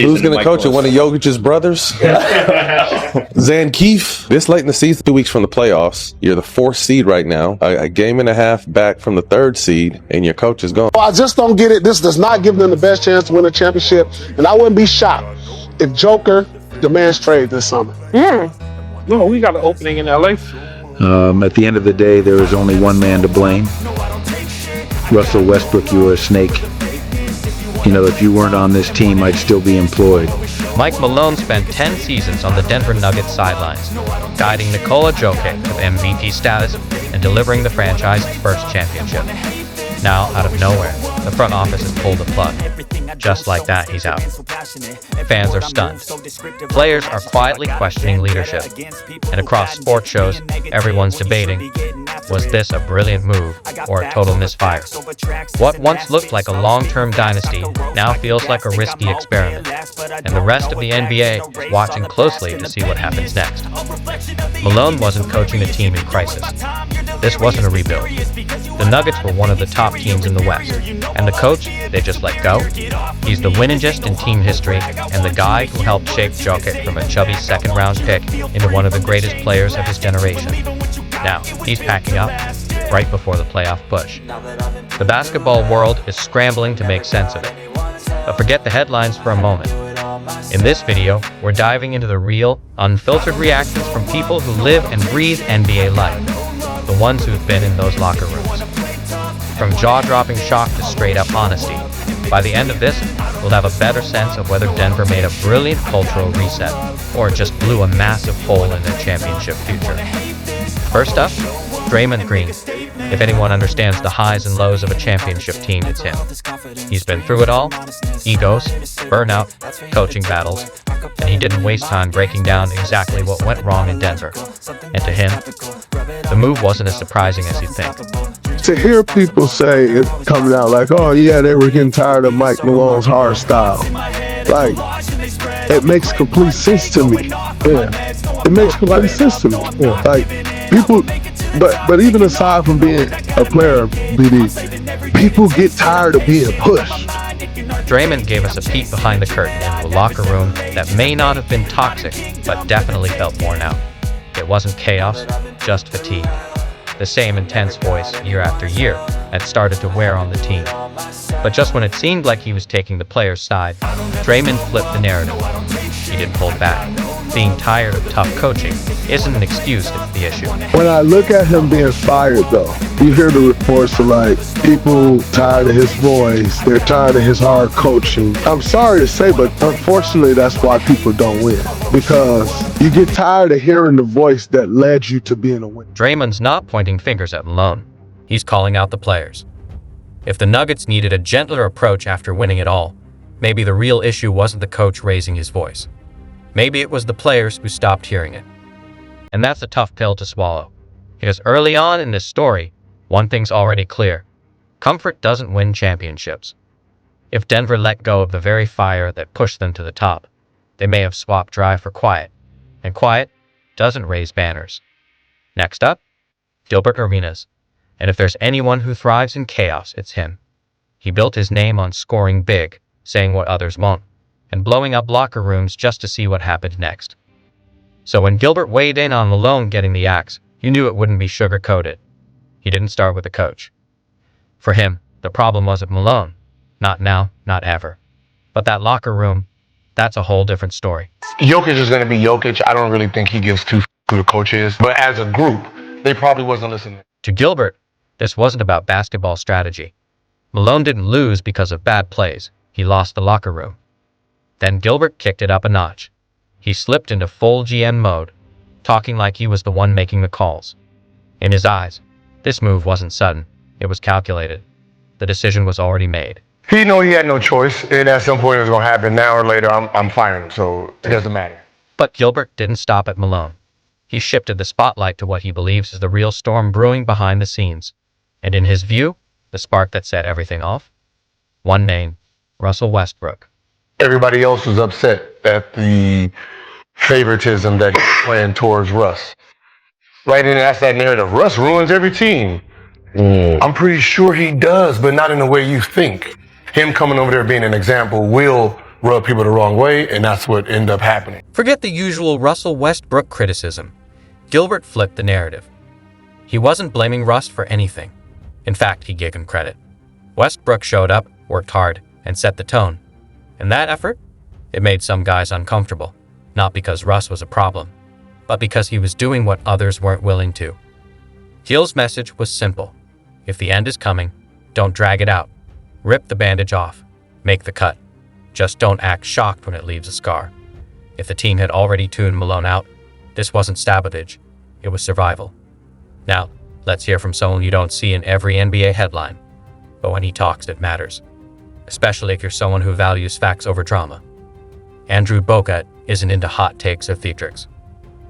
Who's going to coach it? One of Jokic's brothers? Zankeef. This late in the season, 2 weeks from the playoffs, you're the 4th seed right now, a game and a half back from the 3rd seed, and your coach is gone. Well, I just don't get it. This does not give them the best chance to win a championship, and I wouldn't be shocked if Joker demands trade this summer. No, we got an opening in LA. At the end of the day, there is only one man to blame. Russell Westbrook, you are a snake. You know, if you weren't on this team, I'd still be employed. Mike Malone spent 10 seasons on the Denver Nuggets sidelines, guiding Nikola Jokic to MVP status and delivering the franchise's first championship. Now, out of nowhere, the front office has pulled the plug. Just like that, he's out. Fans are stunned. Players are quietly questioning leadership. And across sports shows, everyone's debating, was this a brilliant move or a total misfire? What once looked like a long-term dynasty now feels like a risky experiment. And the rest of the NBA is watching closely to see what happens next. Malone wasn't coaching a team in crisis. This wasn't a rebuild. The Nuggets were one of the top teams in the West, and the coach they just let go? He's the winningest in team history and the guy who helped shape Jokic from a chubby second-round pick into one of the greatest players of his generation. Now, he's packing up right before the playoff push. The basketball world is scrambling to make sense of it. But forget the headlines for a moment. In this video, we're diving into the real, unfiltered reactions from people who live and breathe NBA life. The ones who've been in those locker rooms. From jaw-dropping shock to straight-up honesty, by the end of this, we'll have a better sense of whether Denver made a brilliant cultural reset or just blew a massive hole in their championship future. First up, Draymond Green. If anyone understands the highs and lows of a championship team, it's him. He's been through it all: egos, burnout, coaching battles, and he didn't waste time breaking down exactly what went wrong in Denver. And to him, the move wasn't as surprising as you'd think. To hear people say it coming out like, oh yeah, they were getting tired of Mike Malone's hard style. Like, it makes complete sense to me. Yeah. It makes complete sense to me. Yeah. Like, people, but even aside from being a player, BD, people get tired of being pushed. Draymond gave us a peek behind the curtain into a locker room that may not have been toxic, but definitely felt worn out. It wasn't chaos, just fatigue. The same intense voice, year after year, had started to wear on the team. But just when it seemed like he was taking the players' side, Draymond flipped the narrative. He didn't hold back. Being tired of tough coaching isn't an excuse, it's the issue. When I look at him being fired, though, you hear the reports of like, people tired of his voice, they're tired of his hard coaching. I'm sorry to say, but unfortunately, that's why people don't win. Because you get tired of hearing the voice that led you to being a winner. Draymond's not pointing fingers at Malone. He's calling out the players. If the Nuggets needed a gentler approach after winning it all, maybe the real issue wasn't the coach raising his voice. Maybe it was the players who stopped hearing it. And that's a tough pill to swallow. Because early on in this story, one thing's already clear. Comfort doesn't win championships. If Denver let go of the very fire that pushed them to the top, they may have swapped dry for quiet. And quiet doesn't raise banners. Next up, Gilbert Arenas. And if there's anyone who thrives in chaos, it's him. He built his name on scoring big, saying what others won't, and blowing up locker rooms just to see what happened next. So when Gilbert weighed in on Malone getting the axe, you knew it wouldn't be sugar-coated. He didn't start with the coach. For him, the problem wasn't Malone. Not now, not ever. But that locker room, that's a whole different story. Jokic is going to be Jokic. I don't really think he gives two who the coach is. But as a group, they probably wasn't listening. To Gilbert, this wasn't about basketball strategy. Malone didn't lose because of bad plays. He lost the locker room. Then Gilbert kicked it up a notch. He slipped into full GM mode, talking like he was the one making the calls. In his eyes, this move wasn't sudden. It was calculated. The decision was already made. He knew he had no choice, and at some point it was going to happen. Now or later, I'm firing him, so it doesn't matter. But Gilbert didn't stop at Malone. He shifted the spotlight to what he believes is the real storm brewing behind the scenes. And in his view, the spark that set everything off? One name, Russell Westbrook. Everybody else was upset at the favoritism that he's playing towards Russ. Right, and that's that narrative. Russ ruins every team. I'm pretty sure he does, but not in the way you think. Him coming over there being an example will rub people the wrong way, and that's what ended up happening. Forget the usual Russell Westbrook criticism. Gilbert flipped the narrative. He wasn't blaming Russ for anything. In fact, he gave him credit. Westbrook showed up, worked hard, and set the tone. And that effort? It made some guys uncomfortable, not because Russ was a problem, but because he was doing what others weren't willing to. Gil's message was simple. If the end is coming, don't drag it out. Rip the bandage off. Make the cut. Just don't act shocked when it leaves a scar. If the team had already tuned Malone out, this wasn't sabotage, it was survival. Now, let's hear from someone you don't see in every NBA headline. But when he talks, it matters. Especially if you're someone who values facts over drama. Andrew Bogut isn't into hot takes or theatrics.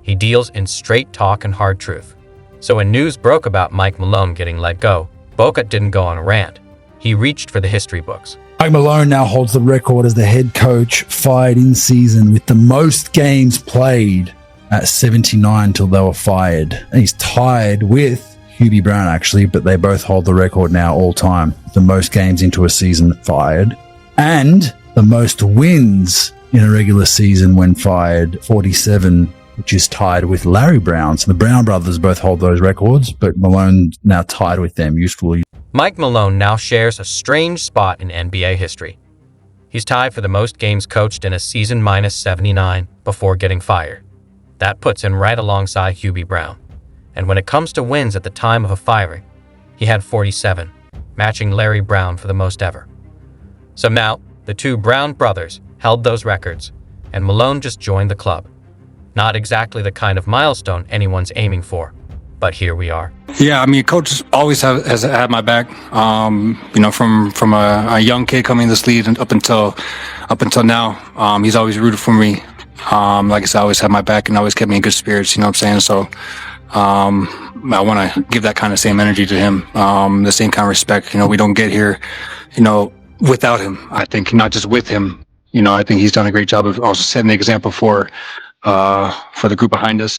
He deals in straight talk and hard truth. So when news broke about Mike Malone getting let go, Bogut didn't go on a rant. He reached for the history books. Mike Malone now holds the record as the head coach fired in season with the most games played at 79 till they were fired. And he's tied with Hubie Brown, actually, but they both hold the record now all time. The most games into a season fired and the most wins in a regular season when fired, 47, which is tied with Larry Brown. So the Brown brothers both hold those records, but Malone's now tied with them. Useful. Mike Malone now shares a strange spot in NBA history. He's tied for the most games coached in a season minus 79 before getting fired. That puts him right alongside Hubie Brown. And when it comes to wins at the time of a firing, he had 47, matching Larry Brown for the most ever. So now, the two Brown brothers held those records, and Malone just joined the club. Not exactly the kind of milestone anyone's aiming for, but here we are. Yeah, I mean, coach always has had my back. From a young kid coming in this league and up until now, he's always rooted for me. Like I said, always had my back and always kept me in good spirits. You know what I'm saying? So I want to give that kind of same energy to him, the same kind of respect. We don't get here, without him. I think not just with him. I think he's done a great job of also setting the example for the group behind us.